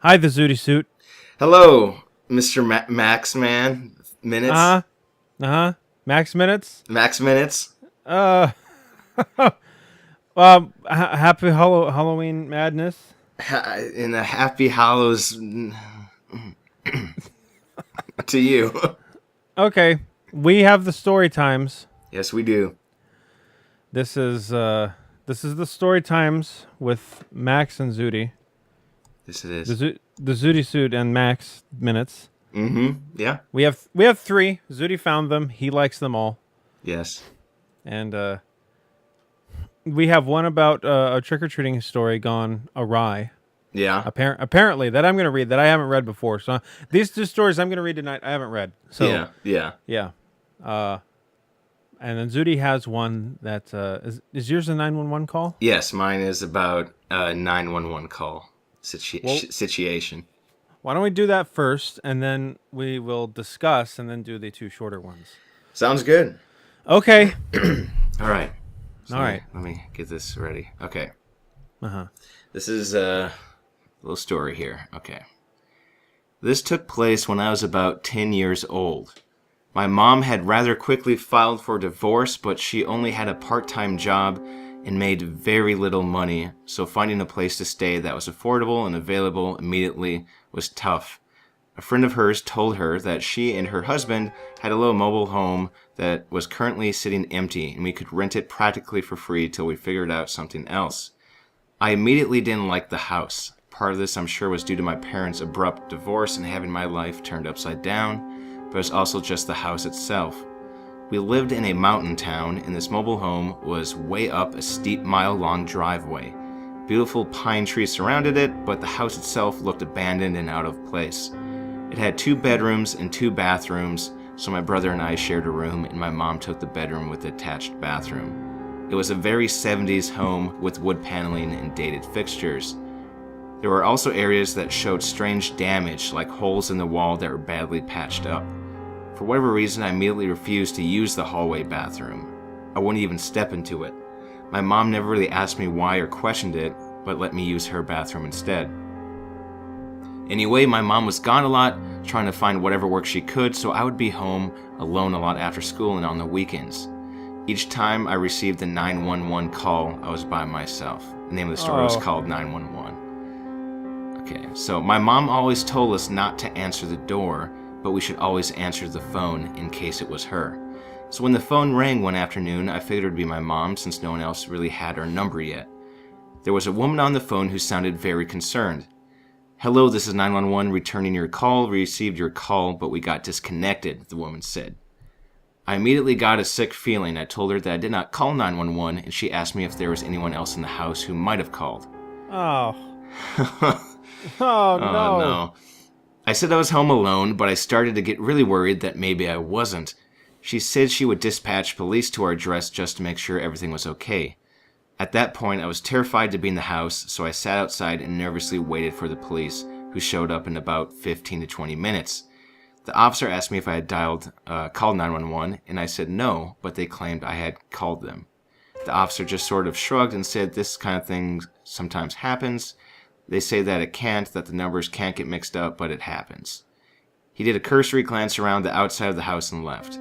Hi, the Zooty suit. Hello, Mr. Max Man. Minutes? Uh huh. Max minutes. Max Minutes? Uh. Happy Halloween madness. In a happy hollows to you. Okay, we have the story times. Yes, we do. This is the story times with Max and Zooty. Yes, it is. The Zooty suit and Max minutes. Mm-hmm. Yeah. We have three. Zooty found them. He likes them all. Yes. And we have one about a trick or treating story gone awry. Yeah. Apparently, that I'm going to read that I haven't read before. So these two stories I'm going to read tonight I haven't read. So Yeah. And then Zooty has one that is yours a 911 call? Yes, mine is about a 911 call situation. Why don't we do that first, and then we will discuss, and then do the two shorter ones. Sounds good. Okay. All right. So All right. Let me get this ready. Okay. Uh-huh. This is a little story here. Okay. This took place when I was about 10 years old. My mom had rather quickly filed for divorce, but she only had a part-time job and made very little money, so finding a place to stay that was affordable and available immediately was tough. A friend of hers told her that she and her husband had a little mobile home that was currently sitting empty, and we could rent it practically for free till we figured out something else. I immediately didn't like the house. Part of this, I'm sure, was due to my parents' abrupt divorce and having my life turned upside down, but it was also just the house itself. We lived in a mountain town, and this mobile home was way up a steep mile-long driveway. Beautiful pine trees surrounded it, but the house itself looked abandoned and out of place. It had 2 bedrooms and 2 bathrooms, so my brother and I shared a room, and my mom took the bedroom with the attached bathroom. It was a very 70s home with wood paneling and dated fixtures. There were also areas that showed strange damage, like holes in the wall that were badly patched up. For whatever reason, I immediately refused to use the hallway bathroom. I wouldn't even step into it. My mom never really asked me why or questioned it, but let me use her bathroom instead. Anyway, my mom was gone a lot, trying to find whatever work she could, so I would be home alone a lot after school and on the weekends. Each time I received the 911 call, I was by myself. The name of the story was called 911. Okay, so my mom always told us not to answer the door, but we should always answer the phone in case it was her. So when the phone rang one afternoon, I figured it would be my mom since no one else really had her number yet. There was a woman on the phone who sounded very concerned. "Hello, this is 911, returning your call. We received your call, but we got disconnected," the woman said. I immediately got a sick feeling. I told her that I did not call 911, and she asked me if there was anyone else in the house who might have called. Oh. Oh, no. No. I said I was home alone, but I started to get really worried that maybe I wasn't. She said she would dispatch police to our address just to make sure everything was okay. At that point, I was terrified to be in the house, so I sat outside and nervously waited for the police, who showed up in about 15 to 20 minutes. The officer asked me if I had called 911, and I said no, but they claimed I had called them. The officer just sort of shrugged and said this kind of thing sometimes happens. They say that it can't, that the numbers can't get mixed up, but it happens. He did a cursory glance around the outside of the house and left.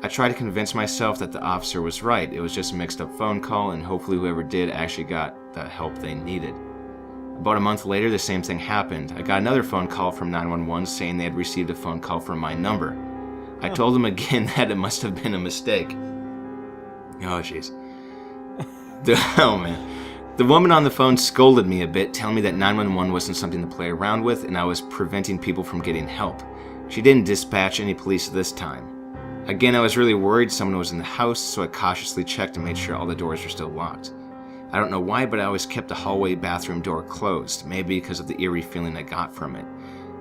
I tried to convince myself that the officer was right. It was just a mixed up phone call, and hopefully whoever did actually got the help they needed. About a month later, the same thing happened. I got another phone call from 911 saying they had received a phone call from my number. I told them again that it must have been a mistake. Oh, jeez. Oh, man. The woman on the phone scolded me a bit, telling me that 911 wasn't something to play around with, and I was preventing people from getting help. She didn't dispatch any police this time. Again, I was really worried someone was in the house, so I cautiously checked and made sure all the doors were still locked. I don't know why, but I always kept the hallway bathroom door closed, maybe because of the eerie feeling I got from it.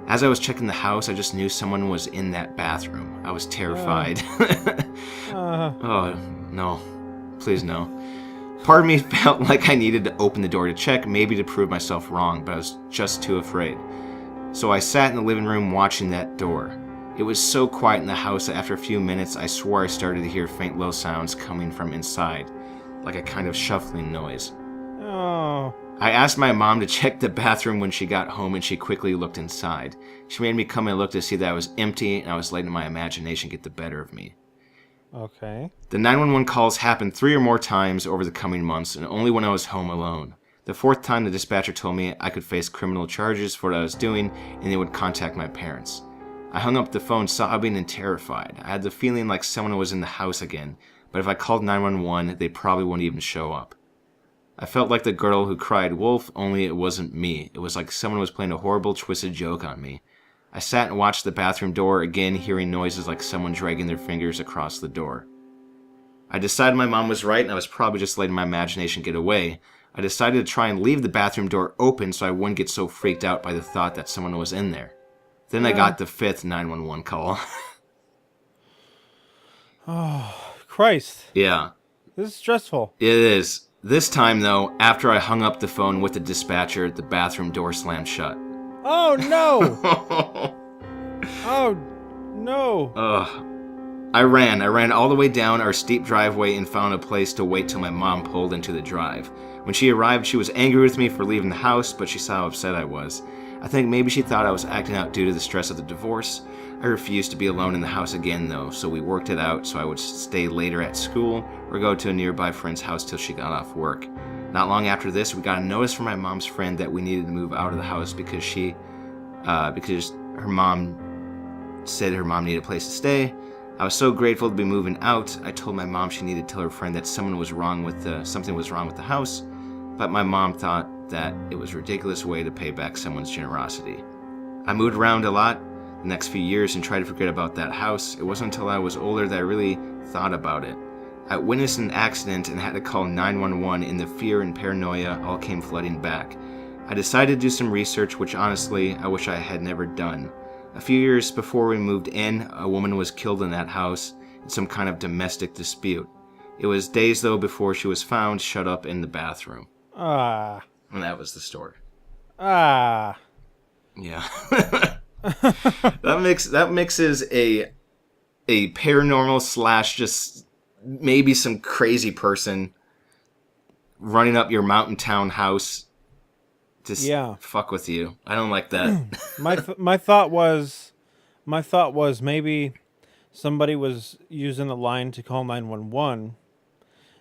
As I was checking the house, I just knew someone was in that bathroom. I was terrified. Oh, no. Please no. Part of me felt like I needed to open the door to check, maybe to prove myself wrong, but I was just too afraid. So I sat in the living room watching that door. It was so quiet in the house that after a few minutes I swore I started to hear faint low sounds coming from inside, like a kind of shuffling noise. Oh. I asked my mom to check the bathroom when she got home, and she quickly looked inside. She made me come and look to see that it was empty, and I was letting my imagination get the better of me. Okay. The 911 calls happened 3 or more times over the coming months, and only when I was home alone. The 4th time, the dispatcher told me I could face criminal charges for what I was doing, and they would contact my parents. I hung up the phone sobbing and terrified. I had the feeling like someone was in the house again, but if I called 911, they probably wouldn't even show up. I felt like the girl who cried wolf, only it wasn't me. It was like someone was playing a horrible, twisted joke on me. I sat and watched the bathroom door, again hearing noises like someone dragging their fingers across the door. I decided my mom was right, and I was probably just letting my imagination get away. I decided to try and leave the bathroom door open so I wouldn't get so freaked out by the thought that someone was in there. Then I got the 5th 911 call. Oh, Christ. Yeah, This is stressful. it is. This time, though, after I hung up the phone with the dispatcher, the bathroom door slammed shut. Oh, no. Oh, no. Ugh. I ran all the way down our steep driveway and found a place to wait till my mom pulled into the drive. When she arrived, she was angry with me for leaving the house, but she saw how upset I was. I think maybe she thought I was acting out due to the stress of the divorce. I refused to be alone in the house again, though, so we worked it out so I would stay later at school or go to a nearby friend's house till she got off work. Not long after this, we got a notice from my mom's friend that we needed to move out of the house because her mom said her mom needed a place to stay. I was so grateful to be moving out. I told my mom she needed to tell her friend that something was wrong with the house, but my mom thought that it was a ridiculous way to pay back someone's generosity. I moved around a lot the next few years and tried to forget about that house. It wasn't until I was older that I really thought about it. I witnessed an accident and had to call 911, and the fear and paranoia all came flooding back. I decided to do some research, which honestly I wish I had never done. A few years before we moved in, a woman was killed in that house in some kind of domestic dispute. It was days, though, before she was found shut up in the bathroom. Ah. And that was the story. Ah. Yeah. That mixes a paranormal / just maybe some crazy person running up your mountain town house to fuck with you. I don't like that. My thought was maybe somebody was using the line to call 911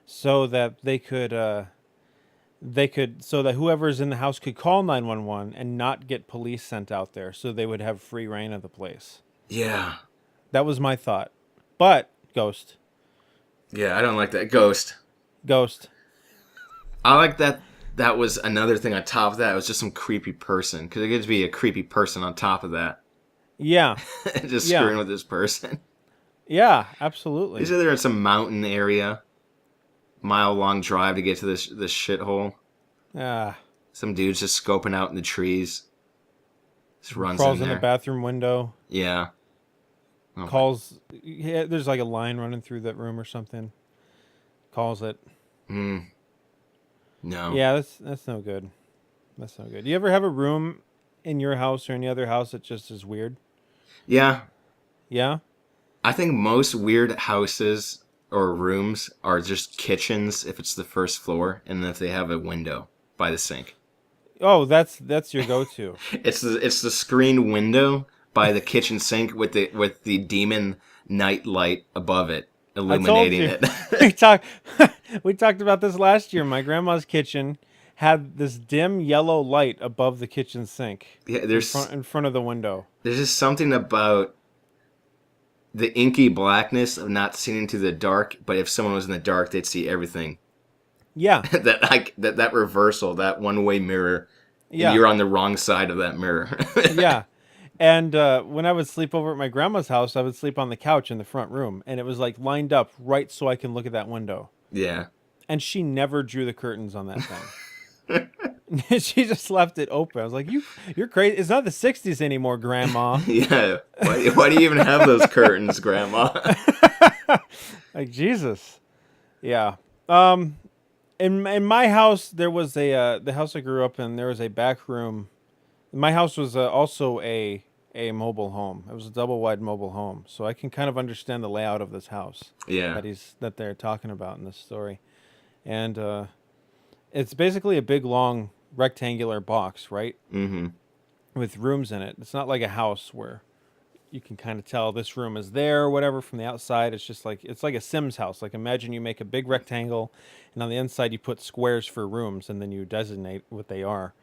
so that so that whoever's in the house could call 911 and not get police sent out there, so they would have free reign of the place. Yeah. That was my thought. But Ghost. Yeah, I don't like that. Ghost. I like that. That was another thing on top of that. It was just some creepy person, because it gets to be a creepy person on top of that. Yeah. Just screwing with this person. Yeah, absolutely. Usually they're in some mountain area. Mile-long drive to get to this shithole. Some dude's just scoping out in the trees. Just runs crawls in there. The bathroom window. Yeah. Calls. Yeah, there's like a line running through that room or something. Calls it. No. Yeah, that's no good. That's no good. Do you ever have a room in your house or any other house that just is weird? Yeah. Yeah? I think most weird houses or rooms are just kitchens if it's the first floor, and if they have a window by the sink. Oh, that's your go-to. It's the screen window by the kitchen sink with the demon night light above it, illuminating it. we talked about this last year. My grandma's kitchen had this dim yellow light above the kitchen sink. Yeah, in front of the window. There's just something about the inky blackness of not seeing into the dark, but if someone was in the dark, they'd see everything. Yeah. that reversal, that one-way mirror. Yeah. And you're on the wrong side of that mirror. Yeah. And when I would sleep over at my grandma's house, I would sleep on the couch in the front room, and it was like lined up right so I can look at that window. Yeah. And she never drew the curtains on that thing. She just left it open. I was like, you're crazy. It's not the 60s anymore, Grandma. Yeah. Why do you even have those curtains, Grandma? Like, Jesus. Yeah. In my house, there was the house I grew up in, there was a back room. My house was also a mobile home. It was a double wide mobile home. So I can kind of understand the layout of this house. Yeah. That they're talking about in this story. And it's basically a big long rectangular box, right? Mm-hmm. With rooms in it. It's not like a house where you can kind of tell this room is there or whatever from the outside. It's just like it's like a Sims house. Like imagine you make a big rectangle, and on the inside you put squares for rooms, and then you designate what they are.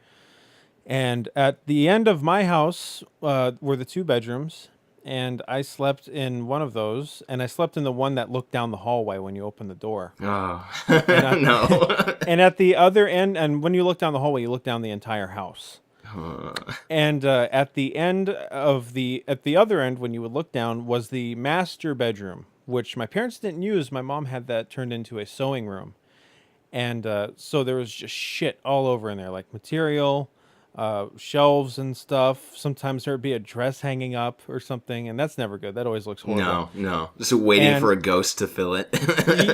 And at the end of my house were the two bedrooms, and I slept in one of those, and I slept in the one that looked down the hallway when you open the door. Oh And no. and at the other end, and when you look down the hallway, you look down the entire house. And at the end of at the other end, when you would look down, was the master bedroom, which my parents didn't use. My mom had that turned into a sewing room, and so there was just shit all over in there, like material, shelves and stuff. Sometimes there'd be a dress hanging up or something, and that's never good. That always looks horrible. No. Just waiting And for a ghost to fill it.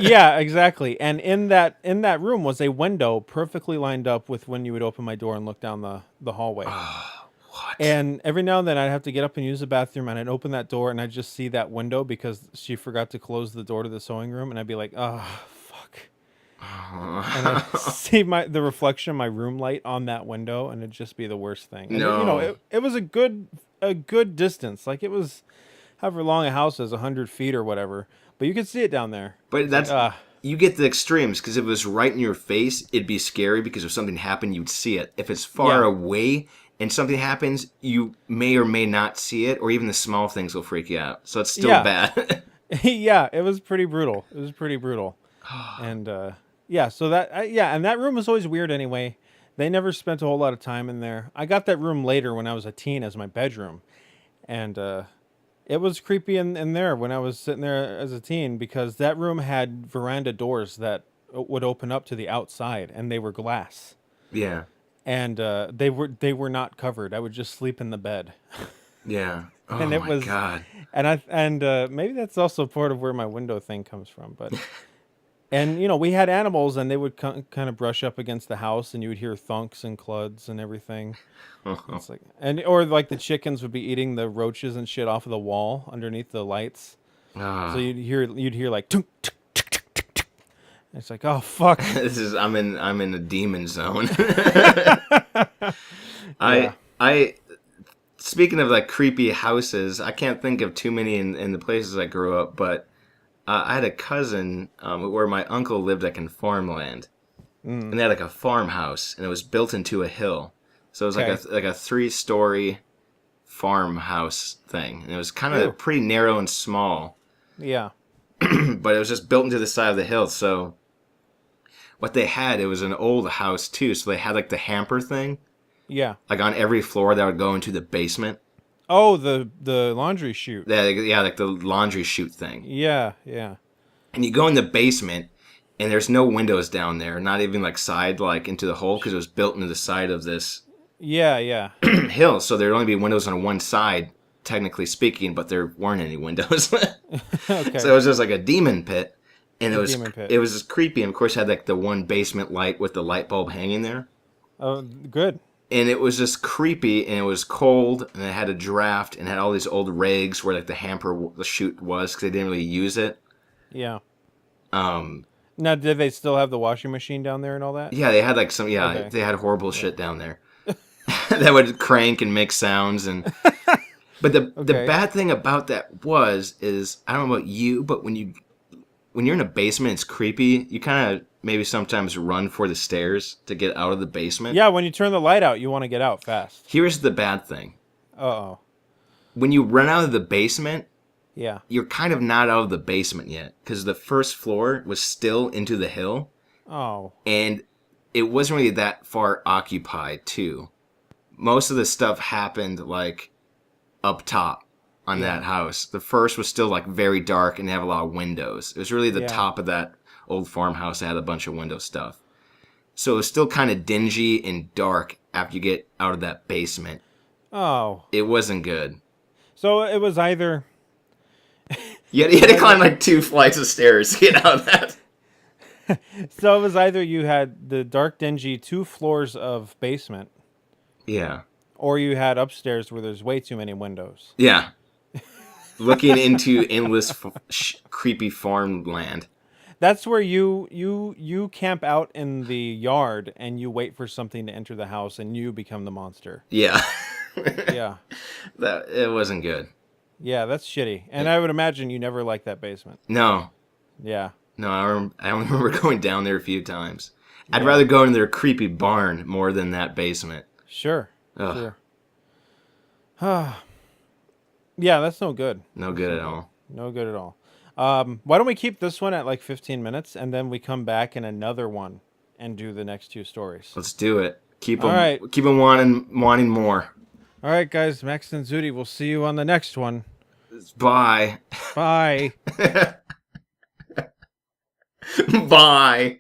yeah, exactly. And in that room was a window perfectly lined up with when you would open my door and look down the hallway. What? And every now and then I'd have to get up and use the bathroom, and I'd open that door and I'd just see that window because she forgot to close the door to the sewing room, and I'd be like, oh fuck. And I'd see the reflection of my room light on that window, and it'd just be the worst thing. And No. it was a good distance. Like it was however long a house is, 100 feet or whatever. But you could see it down there. But that's Ah, you get the extremes because if it was right in your face, it'd be scary because if something happened, you'd see it. If it's far Yeah. away and something happens, you may or may not see it, or even the small things will freak you out. So it's still Yeah. bad. yeah, it was pretty brutal. It was pretty brutal. And yeah, so and that room was always weird anyway. They never spent a whole lot of time in there. I got that room later when I was a teen as my bedroom, and it was creepy in there when I was sitting there as a teen because that room had veranda doors that would open up to the outside, and they were glass, Yeah. and they were not covered. I would just sleep in the bed. Yeah. Oh And it my was God. and maybe that's also part of where my window thing comes from, but and we had animals, and they would kind of brush up against the house, and you would hear thunks and cluds and everything. It's like or like the chickens would be eating the roaches and shit off of the wall underneath the lights, so Ah. you'd hear like tunk, tunk, tunk, tunk, tunk, tunk. It's like, oh fuck. I'm in a demon zone. Yeah. I speaking of like creepy houses, I can't think of too many in the places I grew up, but I had a cousin where my uncle lived like in farmland, and they had like a farmhouse, and it was built into a hill, so it was Okay. like a 3-story farmhouse thing, and it was kind Ew. of pretty narrow and small, Yeah. but it was just built into the side of the hill. So what they had, it was an old house too, so they had like the hamper thing, Yeah. like on every floor that would go into the basement. Oh, the laundry chute. Yeah, like the laundry chute thing. Yeah. Yeah. And you go in the basement, and there's no windows down there, not even like side like into the hole because it was built into the side of this Yeah. Yeah. hill. So there'd only be windows on one side, technically speaking, but there weren't any windows. Okay. So it was just like a demon pit, and demon pit. it was just creepy. And of course, it had like the one basement light with the light bulb hanging there. Oh, good. And it was just creepy, and it was cold, and it had a draft, and it had all these old rags where like the chute was because they didn't really use it. Yeah. Um, Now, did they still have the washing machine down there and all that? yeah, they had like Okay. they had horrible shit down there that would crank and make sounds, and but the Okay. bad thing about that is I don't know about you, but when you're in a basement, it's creepy. You kind of maybe sometimes run for the stairs to get out of the basement. Yeah, when you turn the light out, you want to get out fast. Here's the bad thing: Uh-oh. when you run out of the basement, Yeah. you're kind of not out of the basement yet because the first floor was still into the hill, Oh. and it wasn't really that far occupied too. Most of the stuff happened like up top on that house. The first was still like very dark and they have a lot of windows. It was really the Yeah. top of that old farmhouse that had a bunch of window stuff. So it was still kind of dingy and dark after you get out of that basement. Oh. It wasn't good. So it was either... You had to climb like 2 flights of stairs to get out of that. So it was either you had the dark, dingy 2 floors of basement, Yeah. or you had upstairs where there's way too many windows. Yeah. Looking into endless creepy farmland. That's where you camp out in the yard and you wait for something to enter the house and you become the monster. Yeah. Yeah. That it wasn't good. Yeah, that's shitty. And I would imagine you never liked that basement. No, Yeah. no, I only remember going down there a few times. I'd Yeah. rather go in their creepy barn more than that basement. Sure. Ugh, Sure. Yeah, that's no good. no That's good no at good. all. No good at all. Why don't we keep this one at like 15 minutes and then we come back in another one and do the next two stories. Let's do it. All right. Keep them wanting more. All right, guys. Max and Zooty, we'll see you on the next one. Bye. Bye. Bye.